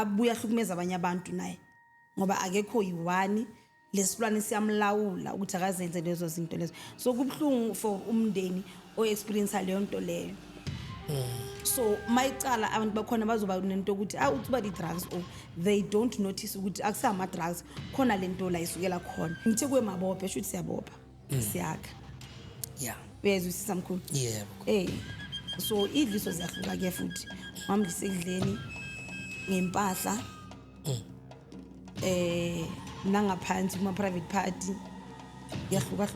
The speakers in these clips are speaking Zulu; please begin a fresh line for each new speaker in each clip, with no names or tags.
abuya hlukumeza abanye abantu naye ngoba akekho yiwani lesilwane siyamlawula ukuthi akazenze lezo zinto lezo so kubhlungu for umndeni o experience leyo nto leyo so mayicala abantu bakhona bazoba nento ukuthi uthi ba di drugs or they don't notice ukuthi akusama drugs khona lento la isukela khona ngithe kwemabophe shuthi siyabopha siyakha
yeah
uyezwisisa mkhulu
yebo
so idliso ziyahluka ke futhi wamdlisa ekudleni ngempahla nangaphansi kuma private party yahluka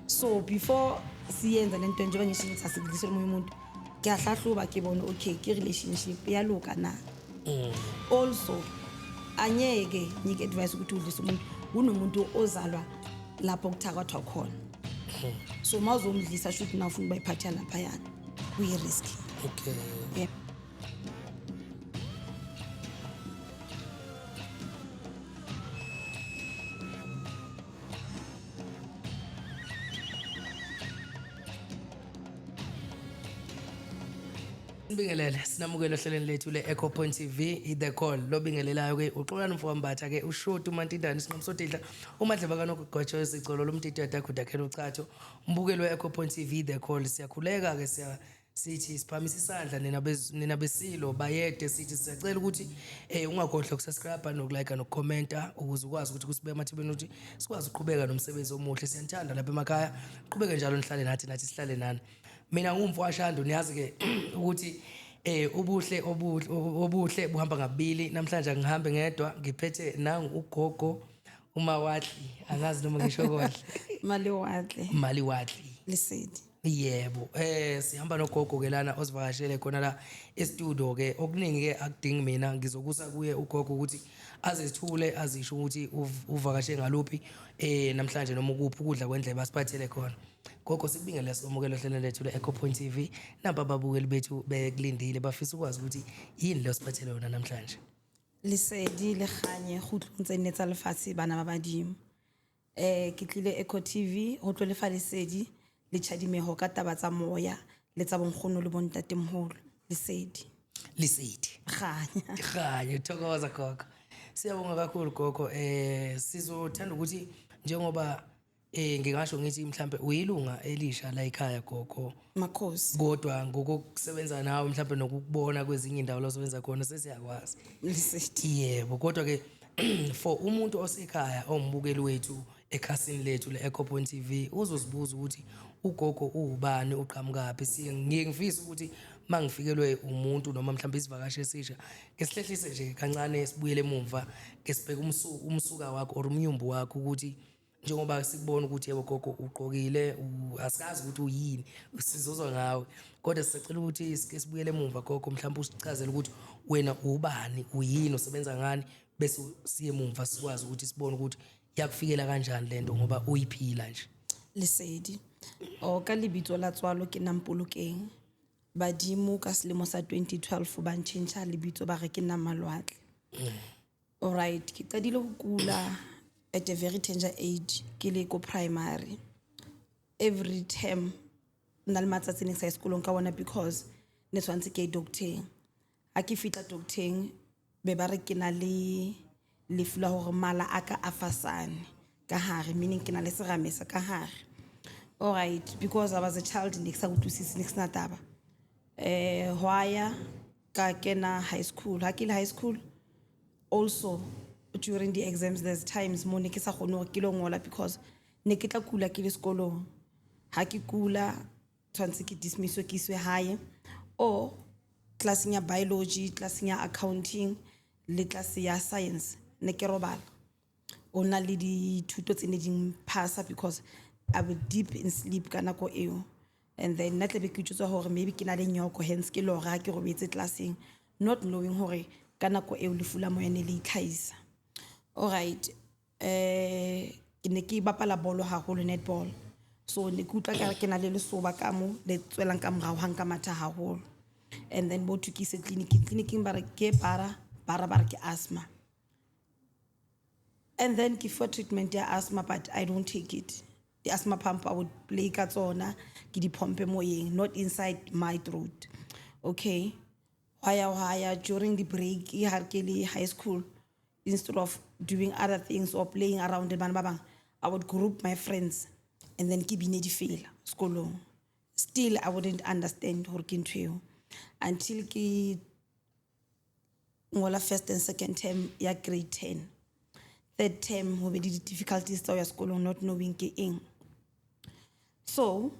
so before siyenza lento nje bangisho ukuthi asikudlisela umuntu umuntu kuyahlahluba ke bona okay ke relationship yaluka na also anyeke ngike advice ukuthi udlisa umuntu kunomuntu ozalwa lapho kuthakathwa khona so mawuzomdlisa shuthi na ufuna bayiphatha lapha yana kuyi risk
okay
yeah.
Sibingelele sinamukela ohlelweni lethu le Echo Point TV The Call lobingelelayo ke uxolani mfowambatha ke uShoti uMantindane sinqomsodidla uMadleba kanokugwatsho izicolo lomtitata kudakhela ucatho umbukelo we Echo Point TV The Call siyakhuleka ke sithi siphamisa isandla nina besilo bayede sithi siyacela ukuthi ungakhohlwa ukusubscribe nokulike nokucomenta ukuze ukwazi ukuthi kusibe emathibeni ukuthi sikwazi ukuqhubeka nomsebenzi omuhle siyanthanda lapha emakhaya qhubeke njalo nihlale nathi sihlale nani mina ngumfowashando niyazi ke ukuthi obuhle buhamba ngabili namhlanje ngihambe ngedwa ngiphethe nangu ugogo uMawadli angazi noma ngisho kodle mali wadli
Lesedi
yebo sihamba nogogo ke lana osivakashele khona la e-studio ke okuningi ke akudingi mina ngizokusa kuye ugogo ukuthi azithule azisho ukuthi uvakashe ngaluphi namhlanje noma ukuphi ukudla kwendlebe asiphathele khona gogo sikubingelela sikomukela ohlelweni lethu le Echo Point TV namba babukeli bethu bekulindile bafisa ukwazi ukuthi yini lo siphathele yona namhlanje
Lesedi le khanye go tlontse netsa lefatshe bana ba badimo ke tlile Echo TV go tlo lefa Lesedi le tshadimeho ka taba tsa moya le tsa bonkgono le bontatemholo Lesedi
khanye thokoza gogo siyabonga kakhulu gogo sizothanda ukuthi njengoba ngingasho ngithi mhlambe uyilunga elisha la ekhaya gogo
makhosi
kodwa ngokusebenza nawe mhlambe nokubona kwezinye indawo la osebenza khona sesiyakwazi
Lesedi
yebo kodwa ke for umuntu osekhaya ombukeli wethu ekhasini lethu le Echo Point TV uzozibuza ukuthi ugogo ubani uqhamukaphi ngiyengifisa ukuthi mangifikelwe umuntu noma mhlawumbe isivakashe esisha ngesihlehlise nje kancane sibuyele emuva ngesibheka umsuka wakho or umnyumbu wakho ukuthi njengoba sikubona ukuthi yebo gogo uqokile asikazi ukuthi uyini usizozwa ngawe kodwa sicela ukuthi sike sibuyele emuva gogo mhlawumbe usichazele ukuthi wena ubani uyini usebenza ngani bese siye emuva sikwazi ukuthi sibone ukuthi yakufikela kanjani lento ngoba uyiphila nje
Lesedi ka lebitso la tswalo ke Nampolokeng badimo ka selemo sa 2012 ba ntšhentšha lebitso ba re ke Namalwadle all right ke qadile go kula at a very tender age ke le ko primary every term nna le matsatsi ne sa sekolong ka bona because ne tshwantse ke doctor ha ke fitla doctor be ba re ke na le fula hore mala aka afasane ka hare meaning ke na le seramesa ka hare all right because I was a child niksa kutusisi niksna taba hoya ka kena high school ha ke le high school also during the exams there's times mo ne ke sa gone gore ke lo ngola because ne ke tla kula ke le sekolong ha ke kula tshwantse ke dismisswe ke iswe hae o classing ya biology classing ya accounting le class ya science ne ke robala ona le di thuto tsene ding passa because I was deep in sleep kana ko eo and then natle be ke tsotsa hore maybe ke na le nyoko hence ke lora ke robetse classing not knowing hore kana ko eo le fula mo ene le itlhaisa all right ke ne ke bapala bolo haholo netball so ne ke utla ka ke na le lesoba ka mo le tswelang ka morao hang ka matha haholo and then bo tukise clinicing ba re ke bara ke asthma and then ke for treatment ya asthma but I don't take it the asthma pump I would play ka tsona ke di pompe moyeng not inside my throat okay Why during the break high school, instead of doing other things or playing around the banabang, I would group my friends and then keep in the school. Still, I wouldn't understand working to you until ki ngola first and second term ya grade 10. Third term, we did difficulties to your school not knowing ke eng. So,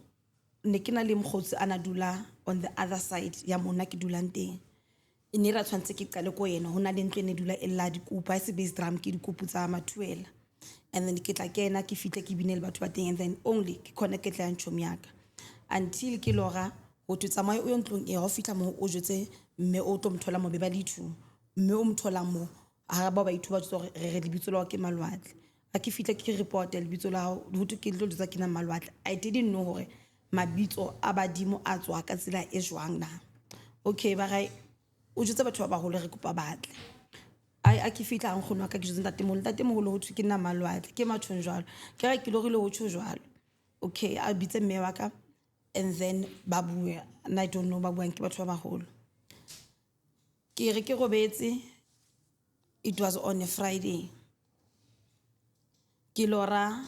nekina le mkhotsi anadula on the other side ya mona ke dulang teng. Inira tshwantse ke qale ko yena hona le ntlo ene dula e lla dikupa e se base drum ke dikupu tsa matuela. And then ke tla kena ke fihle ke binele batho ba teng and then only ke khona ke tla ntšhomi yaka. Until ke lora go tsamaya o ntlong e ho fitla mo o jetse mme o tlo mthola mo be ba dithu mme o mthola mo ha ba ithu ba tsore re lebitso la ke malwatle a ke fitla ke report lebitso la ho tu ke tlo tsa ke na malwatle. I didn't know hore mabitso a badimo a tswa ka tsela e jwang na. Okay ba ga o jetse batho ba baholo re kopa batle a ke fitla ang khonwa ka ke jetse ntate moholo ho tu ke na malwatle ke mathong jwalo ke ga ke logile ho tsho jwalo. Okay a bitse mme wa ka and then babue and I don't know babuang ke batho ba baholo. Ke re ke robetse, it was on a Friday. Ke lora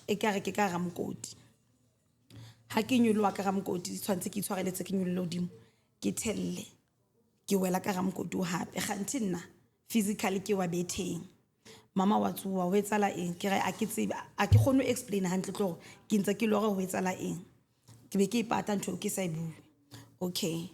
e ka re ke ka Ramkoti. Ha ke nyolwa ka Ramkoti tshwantse ke tshwareletse ke nyollo dimo ke telle ke wela ka Ramkoti o hape ganti nna physically ke wa betheng. Mama wa tsuwa ho etsala eng ke re a ke tseba a ke kgone explain hantle tlo ke ntse ke lora ho etsala eng. Ke be ke ipata ntho ke sa e bue. Okay.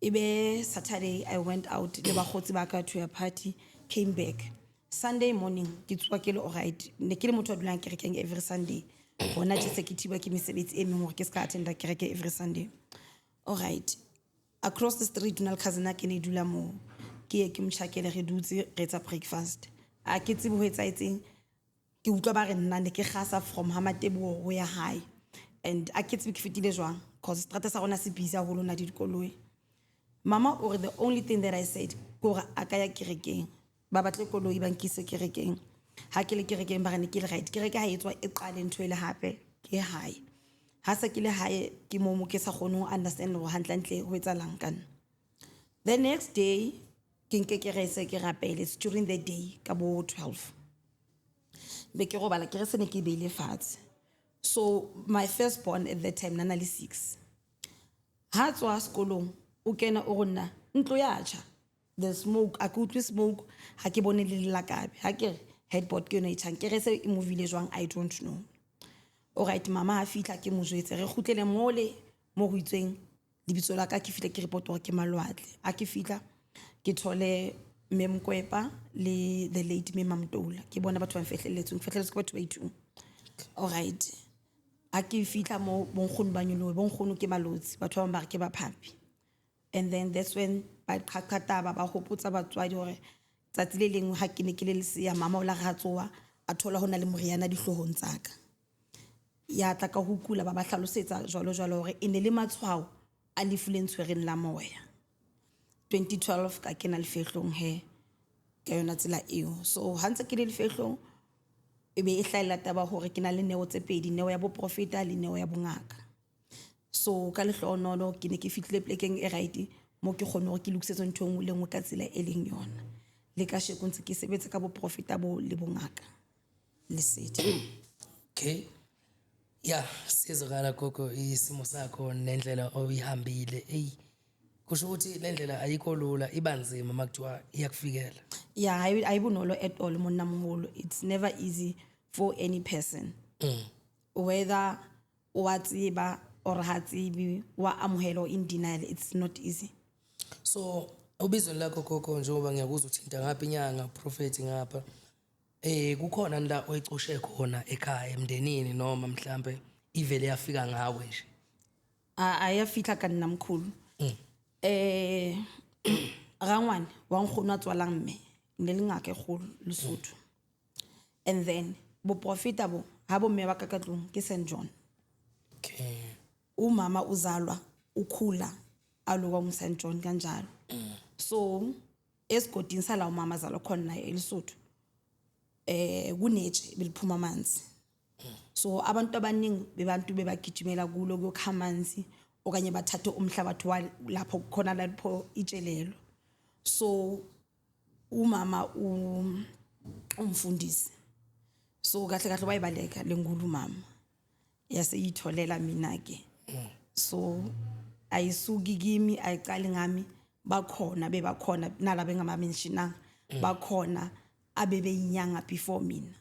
Ibe Saturday I went out le bagotsi ba ka to a party, came back. Sunday morning ke tswa ke le alright ne ke le motho a dulang kerekeng every Sunday. Bona tse se ke thiba ke mesebetsi e mengwe ke ska attenda kereke every Sunday. Alright. Across the street nal cousin a ke ne dula mo ke ye ke mchakele re dutse re etsa breakfast. A ke tsebe ho etsaetseng ke utlwa ba re nna ne ke gasa from Hamatebo ho ya high. And I can't speak fitile jwang cause strata sa rona se busy a holo na di dikoloi. Mama or the only thing that I said kore akaya kerekeng ba batle koloi ba nkise kerekeng ha ke le kerekeng ba re ne ke le right kereke ha etswa e qale ntho ile hape ke high ha se ke le high ke mo ke sa kgone ho understand ho hantlentle ho etsalang kana. The next day ke nke kerese ke rapele during the day ka bo 12 be ke robala kerese ne ke beile fatshe. So my firstborn at that time nana le 6. Ha tswa sekolong o kena o rona ntlo ya tjha. The smoke a ke utlwe smoke ha ke bone le lakabe ha ke headboard ke yona itshang ke rese e movile jwang I don't know. Alright mama ha fitla ke mo jwetse re khutlele mole mo go itseng lebitso la ka ke fitla ke report hore ke malwatle a ke fitla ke thole Memkwepa le the late Mamtola ke bona batho ba mfehleletseng ke batho ba itu. Alright. A ke fitla mo bonkgono ba nyolohe bonkgono ke malotsi batho ba re ke ba phapi. And then that's when ba qhaqata ba hopotsa batswadi hore tsatsi le leng ha ke ne ke le leseya mama o la ga tsoa a thola hona le moriana dihlohong tsaka ya tla ka ho kula ba hlalosetsa jwalo hore ene le matshwao a lefuleng tshwereng la moya. 2012 ka kena le fehlong he ka yona tsela eo. So ha ntse ke le fehlong e be e hlaela taba hore ke na le neo tse pedi neo ya bo profeta le neo ya bongaka. So ka le hlonono ke ne ke fitlile plekeng e right mo ke kgone hore ke lokisetse ntho engwe le ngwe ka tsela e leng yona le ka sheko ntse ke sebetsa ka bo profeta bo le bongaka le sethe.
Okay ya sizokala gogo isimo sakho nendlela oyihambile kusho ukuthi le ndlela ayikho lula ibanzima makuthiwa iyakufikela.
Yeah ayibunolo at all monna moholo. It's never easy for any person whether wa tsiba or ha tsibi wa amuhelo in denial it's not easy.
So ubizweni lakho gogo njengoba ngiyakuzwa uthinta ngapha inyanga prophet ngapha kukhona nda oyicoshe khona ekhaya emndenini noma mhlambe ivele yafika ngawe nje.
Ayafika ka nna mkhulu. Rangwane wa nkgono a tswalang mme ne le ngaka e kgolo Lesotho. And then bo profeta bo ha bo mme ba ka tlong ke St John.
Okay.
Umama uzalwa ukhula aloka mu St John kanjalo. So esigodini sala umama zalwa khona eLesotho kunetshe biliphuma amanzi. So abantu abaningi bebantu bebagijimela kulo kuyokhamanzi okanye bathathe umhlabathi lapho khona lapho itshelelo. So umama umfundisi, so kahle kahle wayibaleka lengulu mama yaseyitholela mina ke. So ayisuki kimi ayiqali ngami, bakhona bebakhona nalabo engama-mentionanga bakhona abebeyinyanga before mina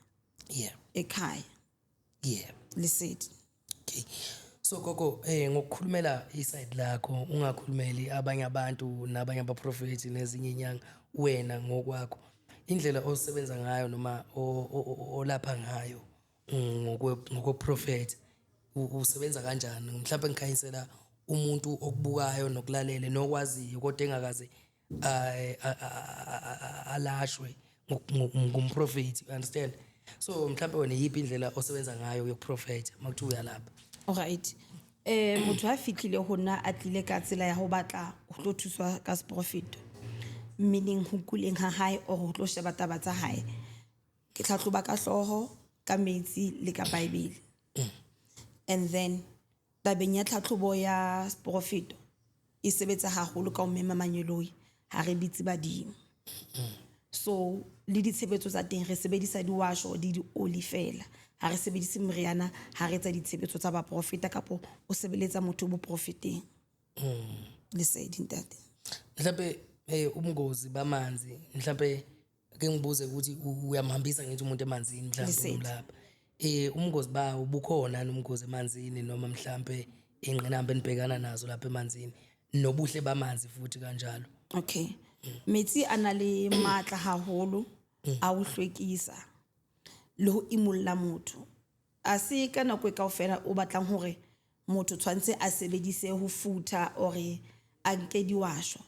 ekhaya. Lisithi.
Okay. So gogo ngokukhulumela iside lakho ungakhulumeli abanye abantu nabanye abaprofeti nezinye inyanga, wena ngokwakho indlela osebenza ngayo noma olapha ngayo ngokuprofeti usebenza kanjani? Mhlawumbe ngikhanyisela umuntu okubukayo nokulalele nokwaziyo kodwa engakaze alashwe ngumprofeti, you understand? So mhlawumbe wena yipi indlela osebenza ngayo yokuprofeta makuthiwa uyalapha?
Alright. Motho ha fitlile hona a tlile ka tsela ya ho batla ho tlo thuswa ka seprofeto, meaning ho kuleng ha hae o ho tlo sheba taba tsa hae, ke tlhatlhoba ka hloho ka metsi le ka Bible. And then tabeng ya tlhatlhobo ya seprofeto e sebetsa haholo ka o mema manyeloi, ha re bitse badimo. So le ditshebetso tsa teng re sebedisa diwasho di oli fela, ha re sebedise meriana ha re tsa ditshebetso tsa ba profeta kapo o sebeletsa motho bo profeteng. Le se dintate
mhlawumbe ubungozi bamanzi, mhlawumbe ke ngibuze ukuthi uyamhambisa ngithi umuntu emanzini mhlawumbe lapha ubungozi bawo bukhona nomgozi emanzini noma mhlawumbe ingqinamba enibhekana nazo lapha emanzini nobuhle bamanzi futhi kanjalo?
Okay. Metsi ana le matla haholo a o hlwekisa le ho imulla motho. A se ka nako e kaofela o batlang hore motho tshwantse a sebedise ho futa ore a nke diwasho.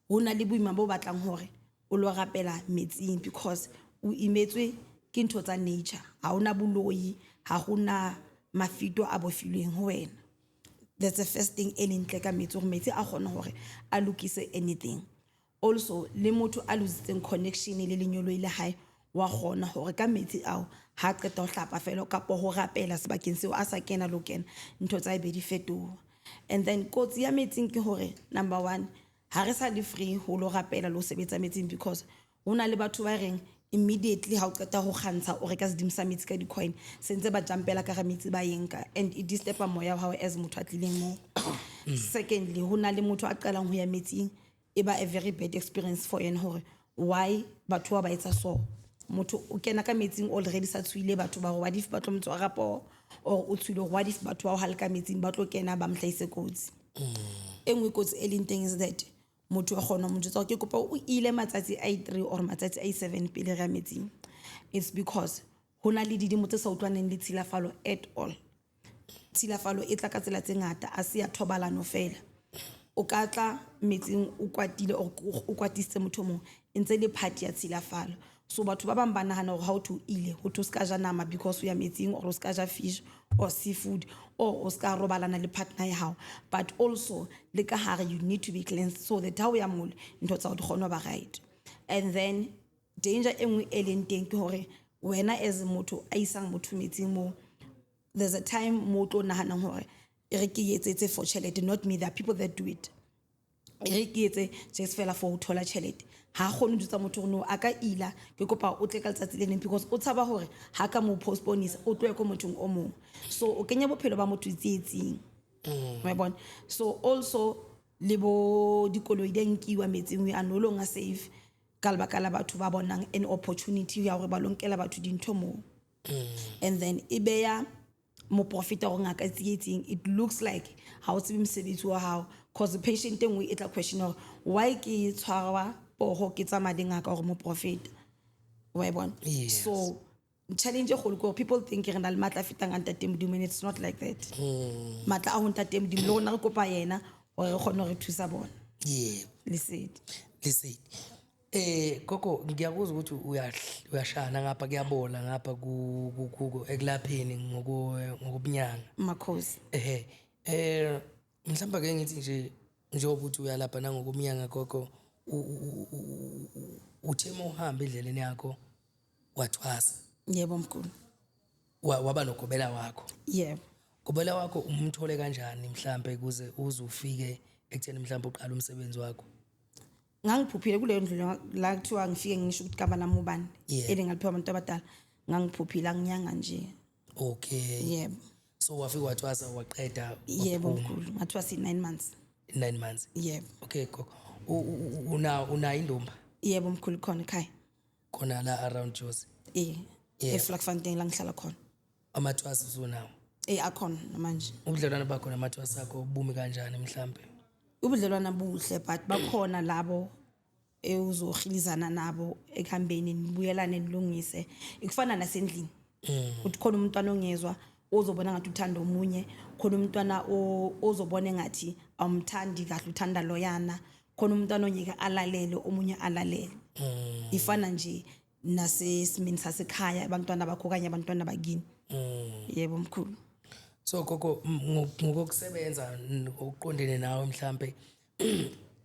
Hona le boima bo batlang hore o lo rapela metsing because o imetswe ke ntho tsa nature, ha ona boloi, ha hona mafito a bofilweng ho wena. That's the first thing e ntle ka metsi hore metsi a kgona hore a lokise anything. Also le motho a lositseng connection le lenyolo ile hae wa kgona hore ka metsi ao ha qeta ho hlapa fela kapo ho rapela sebakeng seo a sa kena lokena ntho tsa be di fetoha. And then kotsi ya metsing ke hore number 1 ha re sa le free ho lo rapela lo sebetsa metsing because hona le batho ba reng immediately ha o qeta ho kgantsha o reka sedimisa metsi ka di-coin sentse ba jumpela ka metsi ba yenka and it disturba moya wa hao as motho a tlileng mo. Secondly hona le motho a qalang ho ya metsing e ba a very bad experience for yena hore why batho ba etsa so. Motho o kena ka metsing already sa tswile batho ba what if ba tlo motho a rapo or o tswile what if batho ba halka metsing ba tlo kena ba mhlaise kotsi. Engwe kotsi e leng teng is that motho a kgona mo jotsa ke kopa o ile matsatsi a 3 or matsatsi a 7 pele ga metsing. It's because hona le didimo tse sa utlwaneng le tshilafalo at all. Tshilafalo e tla ka tsela tse ngata a se ya thobalano fela. O ka tla metsing o kwatile o kwatise motho mo ntse le party ya tshilafalo. So batho ba bang ba nahana hore ha o thu ile ho thu ska ja nama because o ya metsing or o ska ja fish or seafood or o ska robalana le partner ya hao, but also le ka hare you need to be cleansed so that how ya mole ntho tsa o di kgona ba right. And then danger engwe e leng teng ke hore wena as motho a isang motho metsing mo, there's a time mo tlo nahana hore re ke etsetse for chelete, not me, there are people that do it. Re ke etse just fela for ho thola chelete, ha khone ditsa motho no aka ila ke kopa o tle ka letsatsi le neng because o tshaba hore ha ka mo postponisa o tlo go mothong o mong, so o kenya bophelo ba motho tsietsing. My bon. So also lebo dikoloi di nkiwa metsing we are no longer safe ka lebaka la batho ba bonang an opportunity ya hore ba lonkela batho dintho mo. And then ibeya mo profita go ngaka tsietsing, it looks like how it's been mosebetsi wa hao cause the patient engwe e tla question or why ke tshwarwa poho ke tsa madi ngaka gore mo profit wa bona. So challenge go go people think re na le matla fitang anta temdimo, it's not like that. Matla a ho nta temdimo lo na re kopa yena gore re kgone re thusa bona. Listen
gogo ngiyakuzwa ukuthi uyashana ngapha kuyabola ngapha ku ekulapheni ngokubunyanga
makhosi.
Mhlawumbe ke ngithi nje njengoba uthi uyalapha nangokubunyanga gogo uthema uhamba endleleni yakho wathwasa.
Yebo mkhulu.
Waba nogobela wakho.
Yebo.
Kubela wakho umthole kanjani mhlambe kuze uzufike ekutheni mhlambe uqala umsebenzi wakho?
Ngangiphuphile kuleyo ndlela la kuthiwa ngifike ngisho ukuthi igama lami ubani
Yeah.
elingaliphwa abantu abadala ngangiphuphile anginyanga nje
Okay.
yebo
So wafika wathwasa waqeda
yebo mkhulu ngathiwa si 9 months
9 months.
yebo
Okay gogo. Una indumba
yebo mkhulu khona ekhaya
khona la around Jozi.
Yeah.
Yeah.
eFlakfontein la ngihlala khona
Amathwasa usunawo.
akhona namanje
Ubudlelwane bakho namathwasa akho bumi kanjani mhlambe?
ubudlelwana buhle but bakhona labo uzohilizana nabo ekuhambeni nibuyelane nilungise ikufana nasendlini uthi khona umntwana ongezwa ozobona ngathi uthanda omunye khona umntwana ozobona ngathi awumthandi kahle uthanda loyana khona umntwana onyeke alalele omunye alalele ifana nje nasesimini sasekhaya abantwana bakho kanye abantwana bakini yebo mkhulu.
So gogo ngokusebenza ukuqondene nawe mhlambe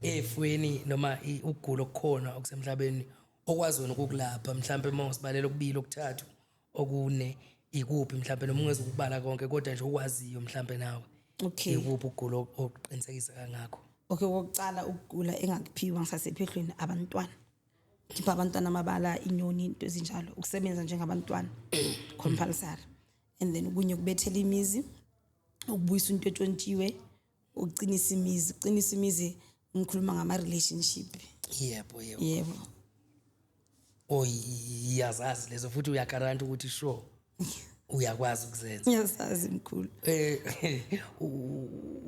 efweni noma ugulo okukhona okusemhlabeni okwazi wena ukukulapha mhlambe mawusibalela okubili okuthathu okune ikuphi mhlambe noma ungeze ukubala konke kodwa nje okwaziyo mhlambe nawe
Okay.
ikuphi ugulo oqinisekisa kangakho?
Okay wokucala ukugula engakuphiwa ngisasephehlweni abantwana khipha abantwana amabala inyoni into ezinjalo ukusebenza njengabantwana compulsory and then kunye kubethela imizi ukubuyisa into etshontshiwe uqinisa imizi ngikhuluma ngama relationship
Yebo.
yebo
Iyazazi lezo futhi uyagaranta ukuthi sure uyakwazi ukuzenza.
ngiyasazi mkhulu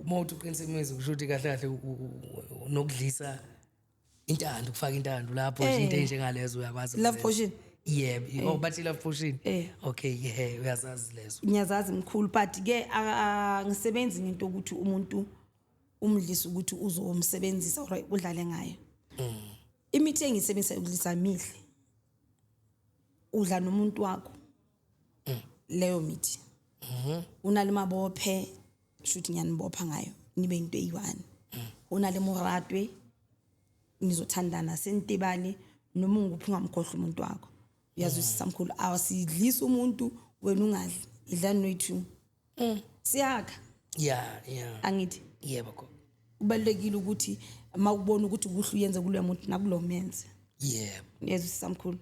Mawuthi uqinisa imizi kusho ukuthi kahle kahle nokudlisa intando ukufaka intando lapho nje into enjengalezo uyakwazi
love portion
yebo bathi love portion okay uyazazi lezo
ngiyazazi mkhulu but ke angisebenzi ngento ukuthi umuntu umdlisa ukuthi uzomsebenzisa or udlale ngayo imithi engisebenzisa ukudlisa mihle udla nomuntu wakho leyo mithi unalimabophe shuthi ngiyanibopha ngayo nibe into eyi1 unalemoratwe nizothandana sentebali noma unguphi ungamkhohlwa umuntu wakho uyazwisisa mkhulu awasidlisa umuntu wena ungadli idlani noyithu siyakha
yeah
angithi
yebo gogo
kubalekile ukuthi makubona ukuthi kuhle uyenze kuloya muntu nakulomenze
yebo
uyazwisisa mkhulu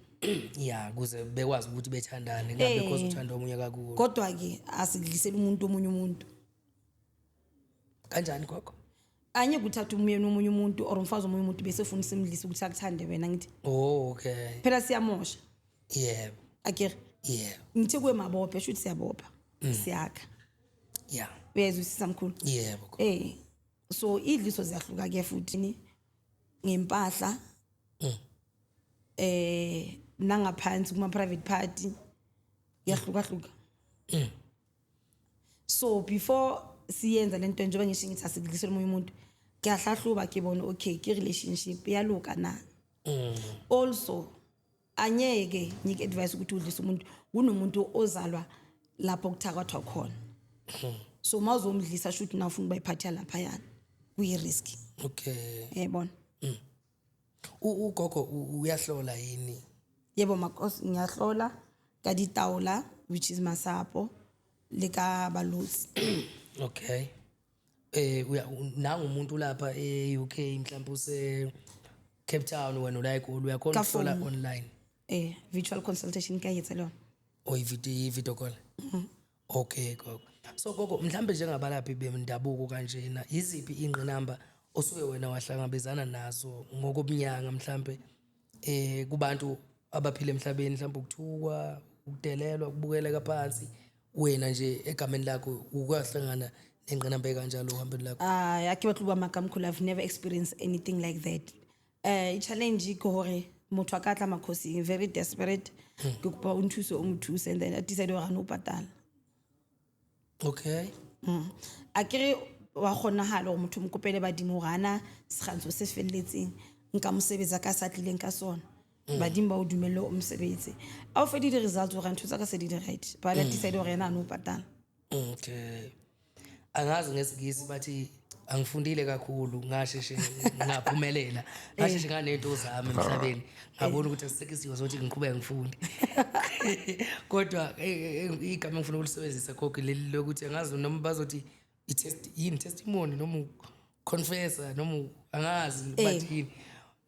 yeah kuze bekwazi ukuthi bethandane ngabe because uthanda omunye kakhulu
kodwa ke asidlisela umuntu omunye
kanjani gogo
anye kuthatha omunye umuntu or umfazi omunye umuntu bese ufuna isimdlisa ukuthi akuthande wena ngithi
okay
phela siyamosha
yebo
akere
yebo
ngithi kwemabophe shuthi siyabopha siyakha
yeah
uyazwisisa mkhulu
yebo gogo
so idliso ziyahluka ke futhi ngempahla nangaphansi kuma private party yahluka so before siyenza lento njengoba ngisho ngithi asidlisela umunye umuntu kuyahlahluba ke bona okay ke relationship yaluka na also anyeke ngike advice ukuthi udlisa umuntu kunomuntu ozalwa lapho kuthakathwa khona so mawuzomdlisa shuthi na ufuna bayiphatha lapha yana kuyi risk
okay
yebona
ugogo uyahlola yini
yebo makosi ngiyahlola ka ditawula which is masapo le ka balotsi
okay nangumuntu lapha eUK mhlawumbe use Cape Town wena ula eGoli uyakhona ukuhlola online
virtual consultation ka yetsa lona
video call okay gogo so gogo mhlambe njengabalaphi bendabuko kanjena iziphi ingqinamba osuke wena wahlangabezana nazo ngokubunyanga mhlambe kubantu abaphile emhlabeni mhlambe ukuthukwa ukudelelwa ukubukeleka phansi wena nje egameni lakho ukwahlangana nengqinamba kanjalo uhambeni lakho
yakibatluba makamkhulu I've never experienced anything like that challenge ko hore motho akatla makhosi very desperate ke kupa unthuso umthuse and then I decided hore no patala
okay
akere wa khona halo motho mkopele badimo gana segantsho se felletseng nka mosebetsa ka sa tlileng ka sona badimo ba o dumelle o mosebetsi a o fedi di results o gantho tsa ka se di right but I decided hore na no patala
okay angazi ngesigisi bathi angifundile kakhulu ngasheshe ngaphumelela ngasheshe nganento zami emhlabeni ngabona ukuthi asisekho isidingo sokuthi ngiqhubeke ngifunde kodwa igama engifuna ukulisebenzisa gogo leli lokuthi angazi noma bazothi testimony noma confessor noma angazi bathini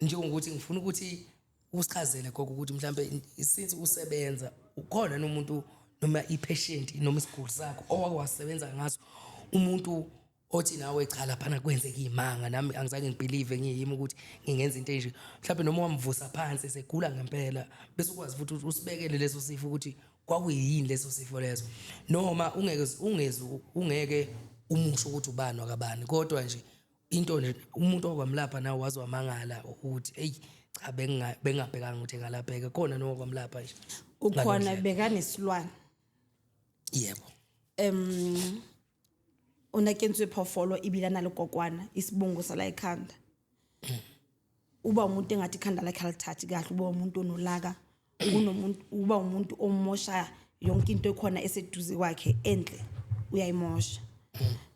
njengokuthi ngifuna ukuthi usichazele gogo ukuthi mhlambe since usebenza ukhona nomuntu noma ipatient noma isiguli sakho owasebenza ngaso umuntu othi nawe cha laphana kwenzeka imanga nami angizange ngibelieve ngiyimi ukuthi ngingenza into enje mhlawumbe noma wamvusa phansi segula ngempela bese ukwazi futhi usibekele leso sifo ukuthi kwakuyini leso sifo leso noma ungeke umusho ukuthi ubani wakabani kodwa nje into nje umuntu okwamlapha nawe wazwamangala ukuthi hey cha bengabhekanga ukuthi ngalapheka khona nokwamlapha nje
ukhona bekanesilwane
yebo
unakenzwe phofolo ibilana lokokwana isibungu sala ekhanda uba umuntu engathi ikhanda lakhe alithathi kahle uba umuntu onolaka unomuntu uba umuntu omosha yonke into ekhona eseduze kwakhe enhle uyayimosha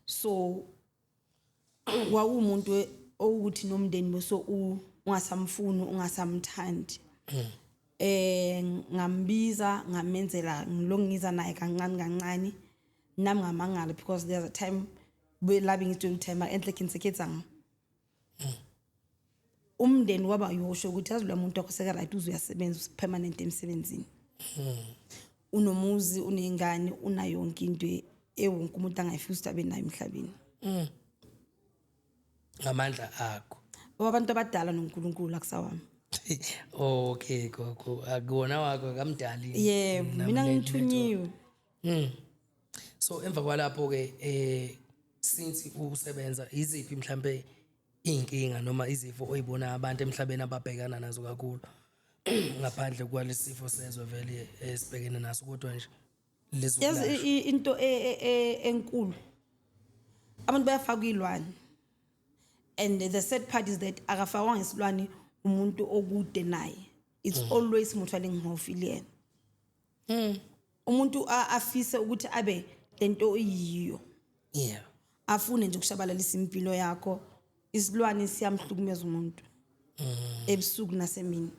so wawumuntu ukuthi nomndeni boso ungasamfuni ungasamthandi ngambiza ngamenzela ngilongiza naye kancane nami ngamangala because there's a time we loving it to time enhle kinseketsanga umndeni waba yosho ukuthi azula umuntu akhoseka right uzuyasebenza permanent emsebenzini unomuzi unengane unayonke into ewonke umuntu angayifisa abe nayo emhlabeni
ngamandla akho
abantu abadala noNkulunkulu akusawami
okay gogo akuwona wakho kamdali
mina ngithunyiwe
so emva kwalapho ke since usebenza iziphi mhlambe inkinga noma izifo oyibona abantu emhlabeni ababhekana nazo kakhulu ngaphandle kwalesifo sezwe vele esibhekene naso kodwa nje lezo
into enkulu abantu bayafaka ilwane and the sad part is that akafawanga isilwane umuntu okude naye it's always mutually ngihofile yena umuntu afise ukuthi abe lento oyiyo afune nje ukushabalalisa impilo yakho isilwane siyamhlukumeza umuntu ebusuku nasemini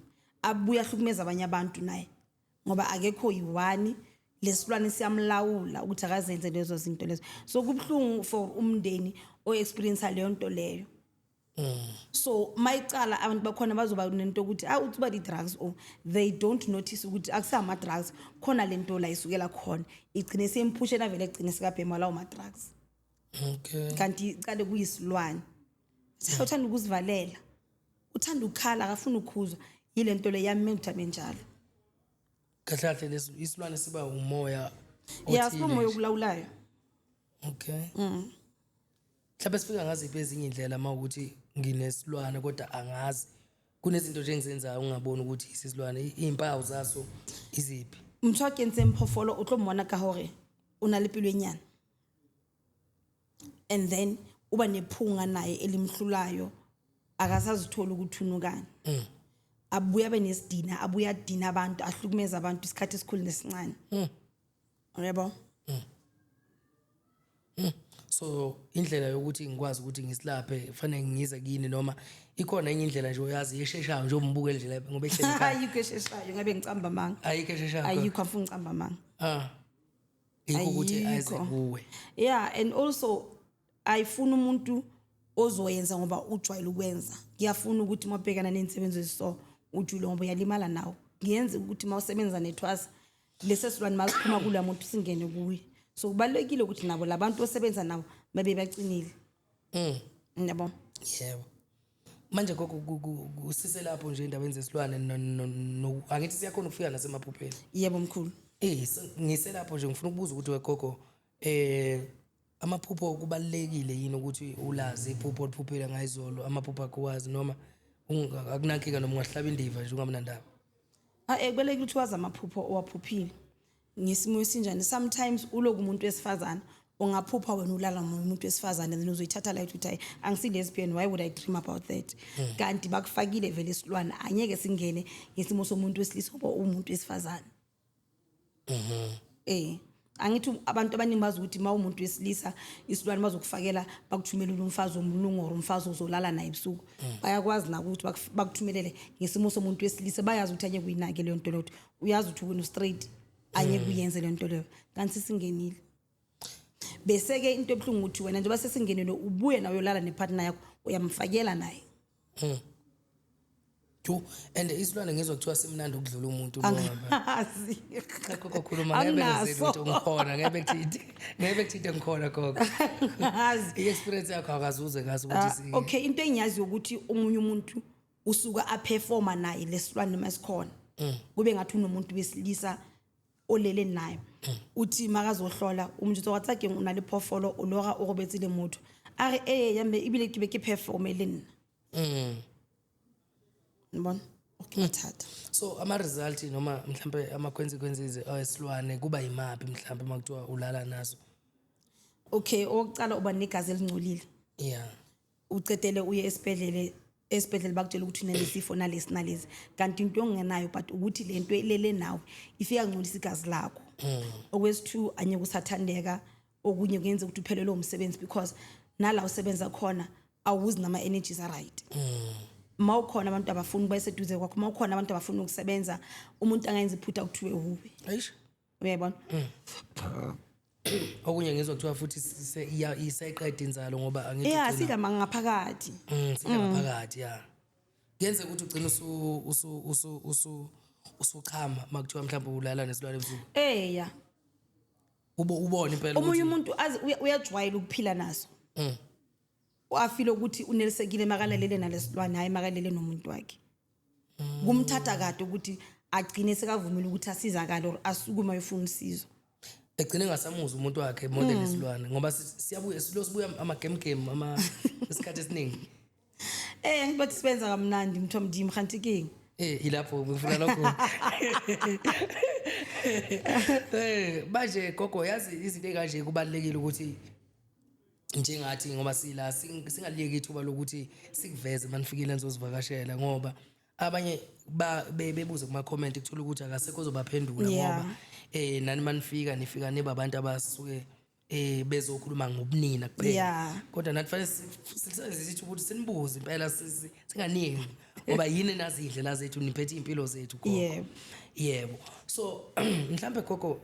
abuya hlukumeza abanye abantu naye ngoba akekho yiwani lesilwane siyamlawula ukuthi akazenze lezo zinto lezo so kubhlungu for umndeni o experience leyo nto leyo so mayicala abantu bakhona bazoba nento ukuthi uthi ba di drugs or they don't notice ukuthi akusama drugs khona lento la isukela khona igcine semphushela vele egcine sikabhema lawo ma drugs kanti qale kuyisilwane uthanda ukuzivalela uthanda ukukhala akafuna ukukhuzwa yile nto le yami mental njalo
kahlahle leso isilwane siba umoya
siba umoya okulawulayo
mhlawumbe sifika ngaziphi ezinye indlela mawukuthi nginesilwane kodwa angazi kunezinto nje engizenzayo ungaboni ukuthi isilwane izimpawu zaso iziphi
mthwakenze mphofolo utlomona ka hore una lepilo enyana and then uba nephunga naye elimhlulayo akasazithola ukuthunukana abuya benesidina abuya dina abantu ahlukumeza abantu isikhathi esikhulu nesincane yebo
so indlela yokuthi ngikwazi ukuthi ngisilaphe kufanele ngize kini noma ikhona enye indlela nje oyazi yesheshayo nje umbukele nje lapha ngoba ehleli ekhaya
ayikho esheshayo ngabe ngicamba manga
ayikho esheshayo
ayikho afuna ngicamba manga
yikho ukuthi ayize kuwe
and also ayifuna umuntu ozoyenza ngoba ujwayele ukwenza ngiyafuna ukuthi mabhekana nensebenzo esiso ujule ngoba uyalimala nawo ngiyenze ukuthi mawusebenza nethwasa lesesilwane masiphuma kula muntu singene kuye so kubalekile ukuthi nabo labantu osebenza nabo babe bacinile yabo
yebo manje gogo usise lapho nje endaweni zesilwane angithi siyakhona ukufika nasemaphupheni
yebo mkhulu
ngiselapho nje ngifuna ukubuza ukuthi wegogo amaphupho kubalekile yini ukuthi ulazi iphupho oliphuphela ngayizolo amaphupho akwazi noma akunankika noma ungahlaba indiva nje ungamnandaba
kubalekile ukuthi wazi amaphupho owaphuphile ngisimo esinjani sometimes uloku umuntu wesifazana ungaphupha wena ulala nomuntu wesifazana then uzoyithatha la ukuthi angisi lesbian why would I dream about that kanti bakufakile vele isilwane anyeke singene ngesimo somuntu wesilisa ngoba umuntu wesifazana angithi abantu abaningi bazi ukuthi ma umuntu wesilisa isilwane bazokufakela bakuthumela umfazi omlungu or umfazi ozolala naye ebusuku bayakwazi na ukuthi bakuthumelele ngesimo somuntu wesilisa bayazi ukuthi anye kuyinake leyo nto leyo uyazi ukuthi wena straight anye kuyenze leyo nto leyo kanti singenile bese ke into ebhlungu ukuthi wena nje base singenele ubuye nawe uyolala nepartner yakho uyamfakela naye
and isilwane ngizwa kuthiwa simnandi ukudlula umuntu ngoba kakho kokhuluma ngebe kuthinte ngikhona gogo i-experience yakho akazuze ngazi ukuthi
okay into engiyazi ukuthi umunye umuntu usuka aperforma naye lesilwane masikhona kube ngathi unomuntu besilisa olele naye uthi makazohlola umuntu watsake unale phofolo ulora o robetsile motho are yambe ibile ke ke performeleni ngibona ukuthatha
so ama result noma mhlambe ama consequences esilwane kuba yimapi mhlambe makuthiwa ulala nazo
okay okucala uba negazi elingcolile ucedele uye esibhedlela bakutshela ukuthi unesifo nalesi kanti into ongenayo but ukuthi lento elele nawe ifika ngcolisa igazi lakho okwesithu anye kusathandeka okunye kuyenza ukuthi uphelele umsebenzi because nala usebenza khona awuzi nama energies are right mawukhona abantu abafuna bayiseduze kwakho mawukhona abantu abafuna ukusebenza umuntu angayenza iphutha ukuthiwe ube
ayish
uyabona
okunye ngizwa kuthiwa futhi isayiqeda inzalo ngoba angithi
sida mangaphakathi
sida ngaphakathi kuyenze ukuthi ugcine usuchama makuthiwa mhlawumbe ulala nesilwane ebusuku ubone impela
omunye umuntu uyajwayela ukuphila naso wafile ukuthi unelisekile makalalele nalesilwane hayi makalele nomuntu wakhe kumthatha kade ukuthi agcine sekavumile ukuthi asizakale or asukuma yofuna usizo
egcine ngasamuza umuntu wakhe model lesilwane ngoba sibuya ama game isikhathi esiningi
bathi sibenza kamnandi mthomdi mkhantiking
ilapho ngifuna lokho manje gogo yazi izinto ekanje kubalekile ukuthi njengathi ngoba sila singaliyeki ithuba lokuthi sikuveze manifikile nizozivakashela ngoba abanye bebuze kuma comment ukuthola ukuthi akasekho ozobaphendula ngoba nani manifika nifika neba abantu abasuke bezokhuluma ngobunina kuphela kodwa nathi fanele sithi ukuthi sinibuze impela singaningi ngoba yini nazi indlela zethu niphethe impilo zethu gogo yebo so mhlambe gogo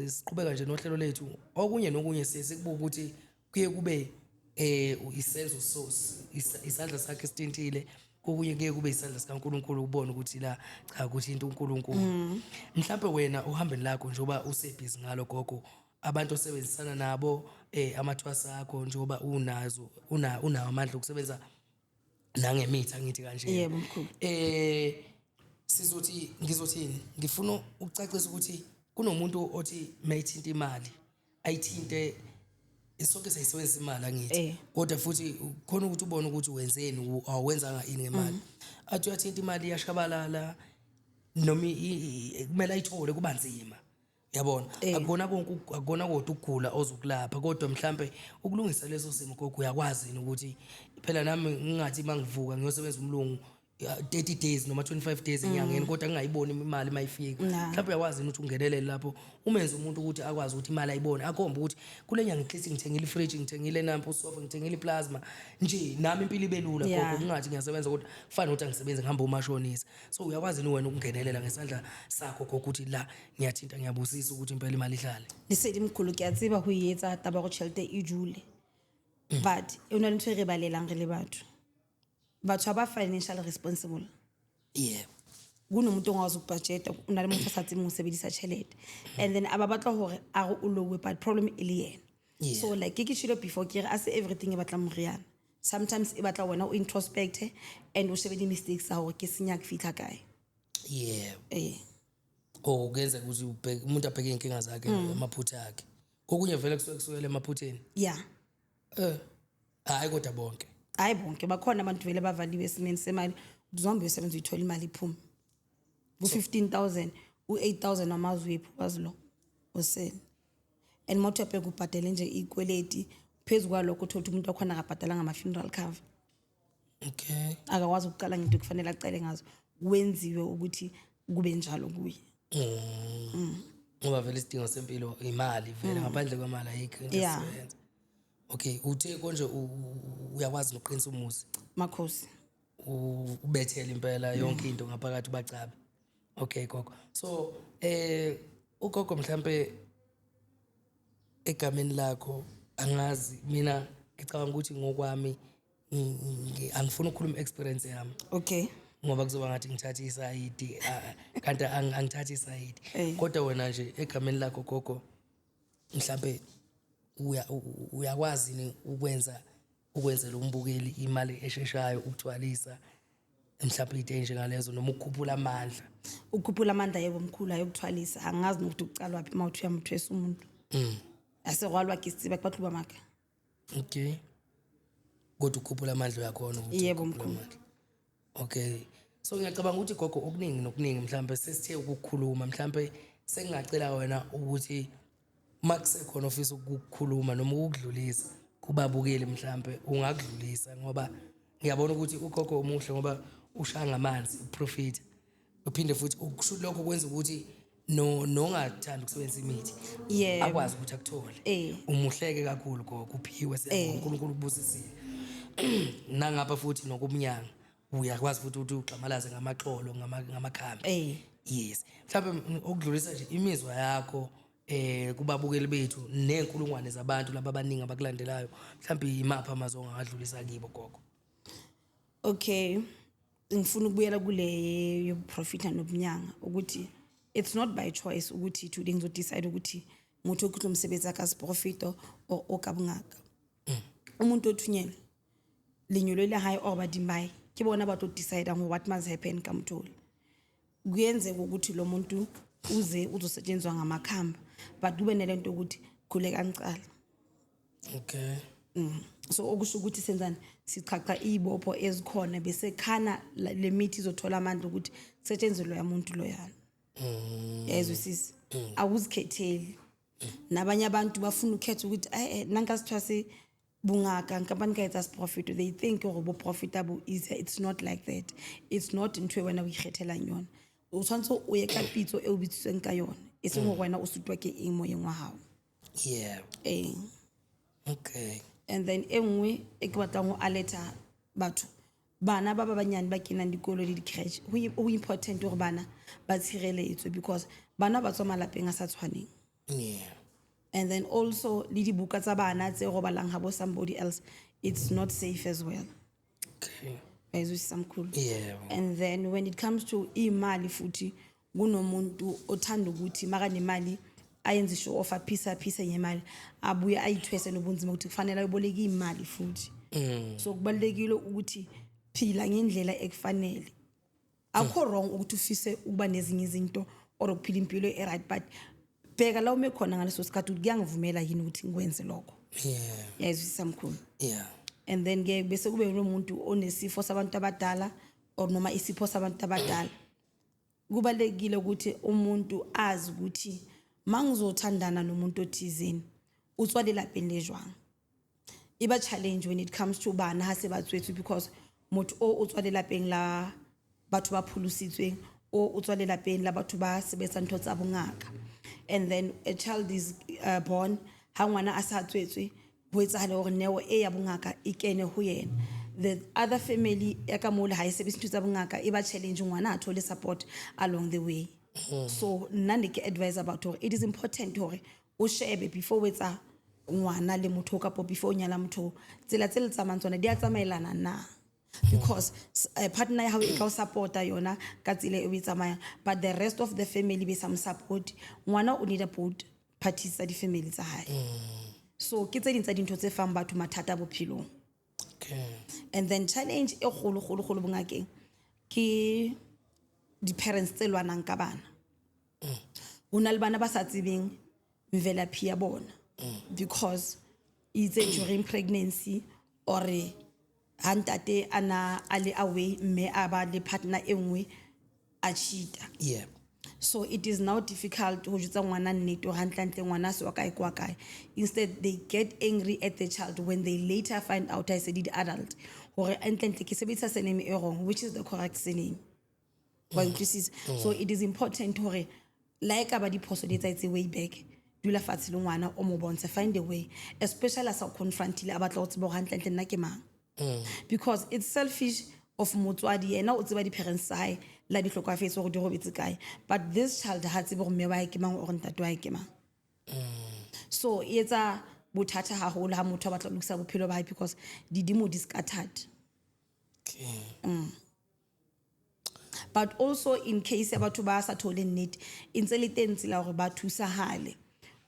siqhubeka nje nohlelo lethu okunye nokunye sikubuka ukuthi kuye kube isenzo source isandla sakhe sitintile kokunye kuye kube isandla sikaNkuluNkulu ubone ukuthi la cha ukuthi into uNkulunkulu mhlawumbe wena uhambeni lakho njoba usebhizi ngalo gogo abantu osebenzisana nabo amathwasa akho njoba unawo amandla okusebenza nangemitha ngithi kanje
yebo mkhulu
ngizothini ngifuna ukucacisa ukuthi kunomuntu othi mayithinta imali ayithinte isonke sayisebenzisa imali angithi kodwa futhi khona ukuthi ubone ukuthi wenzeni awenzanga ini ngemali athi uyathinta imali iyashabalala noma kumele ayithole kuba nzima yabona akubona kodwa ukugula ozokulapha kodwa mhlambe ukulungisa leso simo gogo uyakwazi ukuthi phela nami ngingathi mangivuka ngiyosebenza umlungu 30 days noma 25 days enyangeni kodwa ngingayiboni imali mayifika mhlawumbe uyakwazi ukuthi ungenelele lapho umenze umuntu ukuthi akwazi ukuthi imali ayibone akhomba ukuthi kule nyanga ngiclithi ngithengile ifridge ngithengile nampo sofa ngithengile iplasma nje nami impilo ibelula gogo kungathi ngiyasebenza kodwa kufanele ukuthi angisebenze ngihamba umashonisa so uyakwazi ni wena ukungenelela ngesandla sakho gogo ukuthi la ngiyathinta ngiyabusisa ukuthi impela imali ihlale
lisedi mkhulu kiyatsiba ho yetsa taba go tšhelete e jule but e una le ntho e re balelang re le batho batho ba financial responsible kunomuntu ongazi ukubudgeta una le motho sa tseng o sebedisa tšhelete and then aba batla hore a go lowe but problem e le yena so like ke shilo before ke re as everything e batla moriana sometimes e batla wena o introspect and o shebe di mistakes ha hore ke senya ke fitla kae
kuyenza ukuthi umuntu abheke inkinga zakhe amaphutha akhe kokunye vele kusukela emaphutheni hayi kodwa bonke
hayi bonke bakhona abantu vele bavaliwe esimeni semali uzombe usebenza uyithola imali iphuma u15000 u8000 amazwiphu bazilo useni and motho abheka ubhadele nje ikweleti phezulu kwalokho uthola umuntu wakhona akabhadala ngama funeral cover akakwazi ukuqala ngento kufanele acele ngazo wenziwe ukuthi kube njalo kuye
ngoba vele isidingo sempilo imali vele ngaphandle kwemali ayikho into
Yeah.
esiyenza. Okay, uthe konje uyakwazi nokuqinisa umuzi.
Makhosi.
Ubethele impela yonke into ngaphakathi bacabe. Okay gogo. So ugogo mhlambe egameni lakho angazi mina ngicabanga ukuthi ngokwami angifuni ukukhuluma experience yami
Okay.
ngoba kuzoba ngathi ngithatha isayidi kanti angithatha isayidi kodwa wena nje egameni lakho gogo mhlambe uyakwazi ni ukwenzela umbukeli imali esheshayo ukuthwalisa mhlawumbe into njengalezo noma ukukhuphula amandla.
Ukukhuphula amandla yebo mkhulu ayokuthwalisa angazi nokuthi ucala wapi mawuthi uyamthwesa umuntu. Asekwalwa kisiba kwathluba maka.
Okay. Kodwa ukukhuphula amandla uyakhona ukuthi
Yebo mkhulu.
Okay. So ngiyacabanga ukuthi gogo okuningi nokuningi mhlawumbe sesithe ukukhuluma mhlawumbe sengingacela wena ukuthi makusekhona ofisa ukukhuluma noma ukudlulisa kubabukeli mhlawumbe ungakudlulisa ngoba ngiyabona ukuthi ugogo omuhle ngoba ushaya ngamanzi uprofit uphinde futhi ukusho lokho kwenza ukuthi nongathanda ukusebenzisa imithi akwazi ukuthi akuthole umuhleke kakhulu gogo uphiwe siyabonga uNkulunkulu ubusisile nangapha futhi nokumnyanga uyakwazi futhi ukuthi ugxamalaze ngamaxolo ngamakhambi yes mhlawumbe ukudlulisa nje imizwa yakho kubabukeli bethu nenkulungwane zabantu laba abaningi abakulandelayo mhlawumbe imapha amazwi ongadlulisa kibo gogo.
Okay, ngifuna ukubuyela kule yobuprofita nobunyanga ukuthi it's not by choice ukuthi today ngizodecide ukuthi nguthi ukuthi umsebenzi akasiprofito okabungaka. Umuntu othunyelwe linyolo le high over dimbayi ke bona abato decide on what must happen kamtholi. Kuyenzeka ukuthi lo muntu uze uzosetshenzwa ngamakhamba but kube nelento ukuthi khule kancane.
Okay.
So okusho ukuthi senzani sichacha ibopho ezikhona bese khana le mithi izothola amandla ukuthi setshenzelwe umuntu loyana. Yezwe sisi awuzikhetheli nabanye abantu bafuna ukhetha ukuthi nanka sithwase bungaka nkampani ka etsa profit they think go profitable is it's not like that. It's not into wena o ikgethela yona o tshwantse o ye ka pitso e o bitsitseng ka yona e seng go wena o sutwa ke eng mo yeng wa hao.
Yeah. Okay.
And then engwe e ke batlang go aleta batho bana ba banyane ba kenang dikolo le di-crèche ho important gore bana ba tshireletswe because bana ba tswa malapeng a sa tshwaneng.
Yeah.
And then also le dibuka tsa bana tse go balang ha bo somebody else it's not safe as well.
Okay.
Ezwe samkhulu.
Yeah.
And then when it comes to imali futhi kunomuntu othanda ukuthi maka nemali ayenze show offer piece ngemali abuye ayithwese nobunzima ukuthi kufanele ayoboleka imali futhi. So kubalekile ukuthi phila ngendlela ekufanele. Akho wrong ukuthi ufise ukuba nezinye izinto or ukuphila impilo right but bheka la ume khona ngaleso sikhathi kuyangivumela yini ukuthi ngikwenze lokho.
Yeah.
Yazwi samkhulu.
Yeah.
And then ke bese kube umuntu onesifo sabantu abadala or noma isipho sabantu abadala. Kubalekile ukuthi umuntu azi ukuthi mangizothandana nomuntu othizeni utswalela pendejwang. Iba challenge when it comes to bana ha se batswethu because motho o utswalela peng la batho ba phulusitsweng o utswalela peng la batho ba sebetsa ntho tsa bongaka. And then a child is born ha ngwana a sa tswetswe ho etsahale hore neo e ya bongaka e kene ho yena. The other family ya ka mole ha e sebetsa ntho tsa bongaka e ba challenge ngwana a thole support along the way. So nna ke advise about hore it is important hore o shebe before wetsa ngwana le motho ka before o nyala motho tsela tse le tsamantswana di a tsamaelana na because partner ya hao e ka o supporta yona ka tsela e o tsamaya but the rest of the family be some support ngwana o need a both parties tsa di family tsa hae. So ke tse ding tsa dintho tse fang batho mathata bophelong.
Okay.
And then challenge e kgolo bongakeng ke di parents tse lwanang ka bana. Una le bana ba sa tsebeng mvelaphi ya bona because it's during pregnancy or hantate ana ale away me aba le partner engwe a cheater.
Yeah.
So it is now difficult ho jutsa ngwana nnete hantlantle ngwana se wa kae kwa kae. Instead they get angry at the child when they later find out I said the adult hore entlentle ke sebetsa surname e wrong which is the correct surname. So it is important hore like aba diphoso di tsaitse way back dula fatshe le ngwana o mo bontshe find a way especially as a confrontile a batla go tseba go hantle nna ke mang because it's selfish of motswadi yena o tseba di parents tsa hae la di hlokafetse go di robetse kae but this child ha tsebe go mme wa hae ke mang o re ntate wa hae ke mang so etsa bothata haholo ha motho a batla go lokisa bophelo ba hae because didimo di scattered. But also in case ya batho ba sa thole nnete intse le teng tsela hore ba thusahale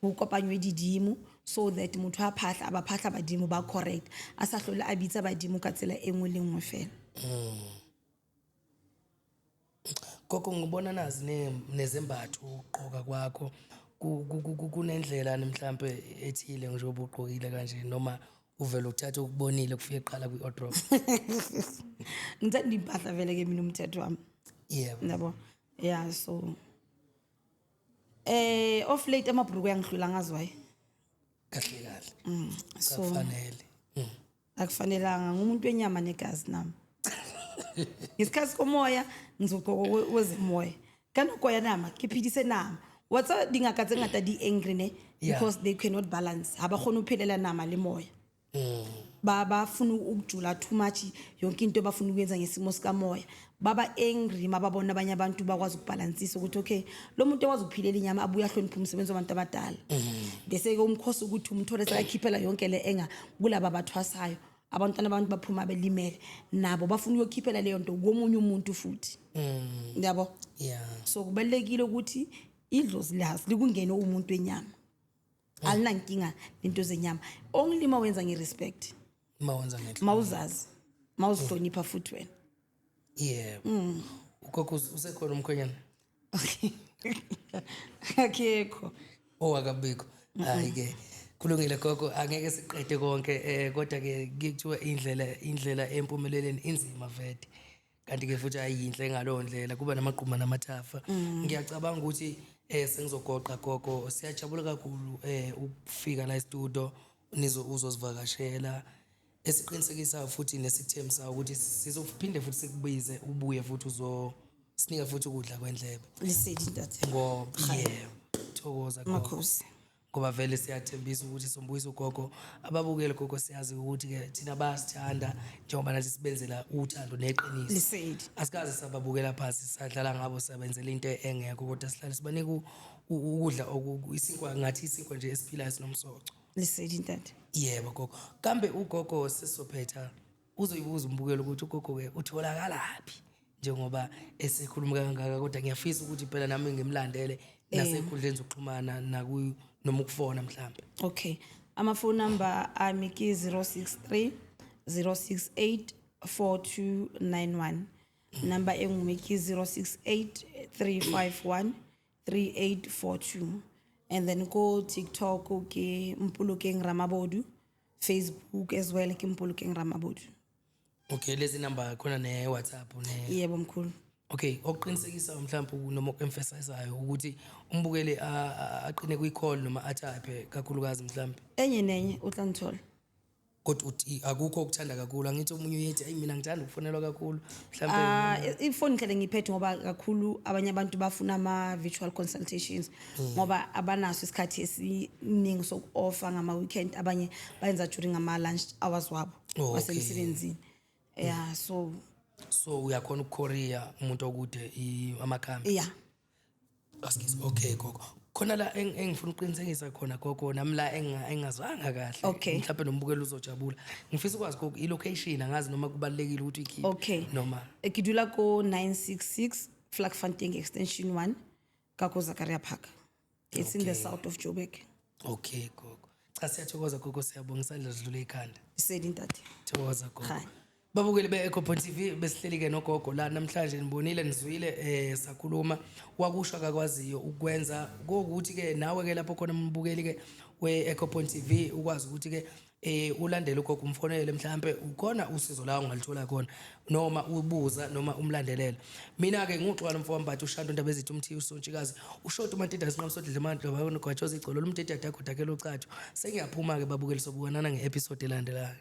ho kopanywe didimo so that motho a phahla ba phahla badimo ba correct a sa hlole a bitsa badimo ka tsela e nngwe le nngwe fela.
Gogo ngibona nazi nezembatho uqoka kwakho kunendlela mhlambe ethile njengoba uqokile kanje noma uvela uthatha ukubonile kufike qala kwi-wardrobe.
Ngithanda impahla vele ke mina umthetho wami.
Yebo.
Yabo. Yeah so off late amabhruku yangihlula ngazwayo.
Kahle kahle.
So
Kufanele.
akufanelanga ngumuntu wenyama negazi nami. Ngesikhathi komoya ngizogqoka wezemoya. Kanokoya nama kiphidise nama. Watsa dingaka tse ngata di angry ne because they cannot balance. Ha ba khona uphelela nama le moya. Baba funa ukujula too much yonke into bafuna ukwenza ngesimo sika moya. Baba angry mababona abanye abantu bakwazi ukubalansisa ukuthi okay lo muntu ekwazi ukuphilela inyama abuya hlonipha umsebenzi wabantu abadala. Bese ke umkhosi ukuthi umthole sekakhiphela yonke le enga kulaba bathwasayo. Abantwana abantu baphuma belimele nabo bafuna ukukhiphela leyo nto komunye umuntu futhi. Yabo?
Yeah.
So kubalekile ukuthi idlozi lazi likungene umuntu wenyama. Alinankinga lento zenyama. Only mawenza ngerespect.
Mawenza ngehle.
Mawuzazi. Mawuzihlonipha futhi wena.
Yeah. Ugogo usekhona umkhonyana?
Okay. Akekho.
Akabikho. Hayi ke. Kulungile gogo angeke siqede konke kodwa ke ngikuthiwa indlela empumeleleni inzima vele. Kanti ke futhi ayinhle ngalowo ndlela kuba namaqhuma namathafa. Ngiyacabanga ukuthi sengizogoqa gogo siyajabula kakhulu ukufika la e-studio uzosivakashela esiqinisekisa futhi nesithemsa ukuthi sizophinde futhi sikubize ubuye futhi uzosinika futhi ukudla kwendlebe.
Lisedi ntate.
Ngoba thokoza gogo.
Makhosi.
Ngoba vele siyathembisa ukuthi sombuyisa ugogo ababukele gogo siyazi ukuthi ke thina basithanda njengoba nathi sibenzela uthando neqiniso.
Lisedi.
Asikaze sababukela phansi sadlala ngabo sabenzela into engekho kodwa sihlale sibanika ukudla isinkwa ngathi isinkwa nje esiphilayo sinomsoco.
Lisedi ntate.
Yebo gogo. Kambe ugogo sesophetha uzoyibuza umbukelo ukuthi ugogo ke utholakalaphi njengoba esekhuluma kangaka kodwa ngiyafisa ukuthi phela nami ngimlandele nasekhundleni zokuxhumana noma ukufona mhlambe.
Okay. Ama phone number ami ki 063 068 4291. Number engumeki 068 351 3842. And then go TikTok ke Mpulukeng Ramabodu, Facebook as well ke Mpulukeng Ramabodu.
Okay, lezi number khona ne WhatsApp ne.
Yebo mkhulu.
Okay, okuqinisekisa mhlawumbe noma uemphasizeayo ukuthi umbukele aqine kwi-call noma athaphe kakhulukazi mhlawumbe.
Enye nenye utla ngithola.
Kodwa uthi akukho ukuthanda kakhulu angithi omunye uyethi ayi mina ngithanda ukufonelwa kakhulu mhlawumbe.
Ifoni nhle ngiphethe ngoba kakhulu abanye abantu bafuna ama virtual consultations ngoba abanaso isikhathi esiningi soku-offer ngama weekend abanye bayenza during ama lunch hours wabo wasemsebenzini. Yeah so
uyakhona ukukorea umuntu okude amakhambi.
Yeah.
Askies okay gogo. Khona la engifuna uqinisekisa khona gogo nami la engazwanga kahle mhlawumbe nombukelo uzojabula. Ngifisa ukwazi gogo ilocation angazi noma kubalekile ukuthi ikhiphe.
Okay.
Noma
Ekidula ko 966 Vlakfontein extension 1 Kako Zakaria Park. It's in the south of Joburg.
Okay gogo. Cha siyathokoza gogo siyabonga isandla sidlule ikhanda.
Isedi ntate.
Thokoza gogo.
Hi.
Babukeli be-Ecopo TV besihleli ke nogogo la namhlanje nibonile nizwile sakhuluma wakusho akakwaziyo ukwenza ukuthi ke nawe ke lapho khona mbukeli ke we-Ecopo TV ukwazi ukuthi ke ulandele ugogo umfonele mhlambe ukhona usizo la ungalithola khona noma ubuza noma umlandelela. Mina ke nguxoxana mfowambathu uShanto Ndaba ezithi umthi usontshikazi ushota uMantida sinqamsodle amandla bayona gwatshoza igcolo lo mthetho yakho dakelo chacho sengiyaphuma ke babukeli sobukanana ngeepisode elandelayo.